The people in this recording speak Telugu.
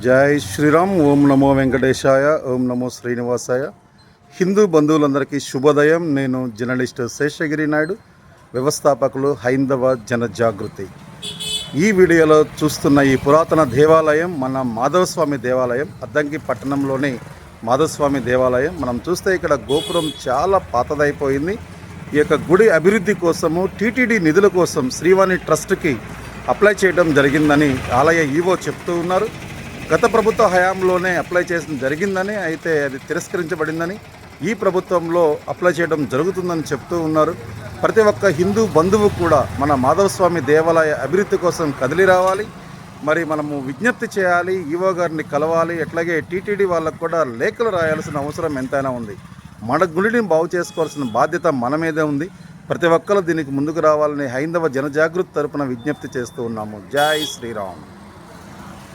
జై శ్రీరామ్. ఓం నమో వెంకటేశాయ. ఓం నమో శ్రీనివాసాయ. హిందూ బంధువులందరికీ శుభోదయం. నేను జర్నలిస్ట్ శేషగిరి నాయుడు, వ్యవస్థాపకులు హైందవ జనజాగృతి. ఈ వీడియోలో చూస్తున్న ఈ పురాతన దేవాలయం మన మాధవస్వామి దేవాలయం, అద్దంకి పట్టణంలోని మాధవస్వామి దేవాలయం. మనం చూస్తే ఇక్కడ గోపురం చాలా పాతదైపోయింది. ఈ యొక్క గుడి అభివృద్ధి కోసము టీటీడీ నిధుల కోసం శ్రీవాణి ట్రస్ట్కి అప్లై చేయడం జరిగిందని ఆలయ ఈవో చెప్తూ ఉన్నారు. గత ప్రభుత్వ హయాంలోనే అప్లై చేయడం జరిగిందని, అయితే అది తిరస్కరించబడిందని, ఈ ప్రభుత్వంలో అప్లై చేయడం జరుగుతుందని చెప్తూ ఉన్నారు. ప్రతి ఒక్క హిందూ బంధువు కూడా మన మాధవస్వామి దేవాలయ అభివృద్ధి కోసం కదిలి రావాలి. మరి మనము విజ్ఞప్తి చేయాలి, ఈవో గారిని కలవాలి. అట్లాగే టీటీడీ వాళ్ళకు కూడా లేఖలు రాయాల్సిన అవసరం ఎంతైనా ఉంది. మన గుడిని బాగు చేసుకోవాల్సిన బాధ్యత మన మీదే ఉంది. ప్రతి ఒక్కరు దీనికి ముందుకు రావాలని హైందవ జనజాగృతి తరపున విజ్ఞప్తి చేస్తూ ఉన్నాము. జై శ్రీరామ్.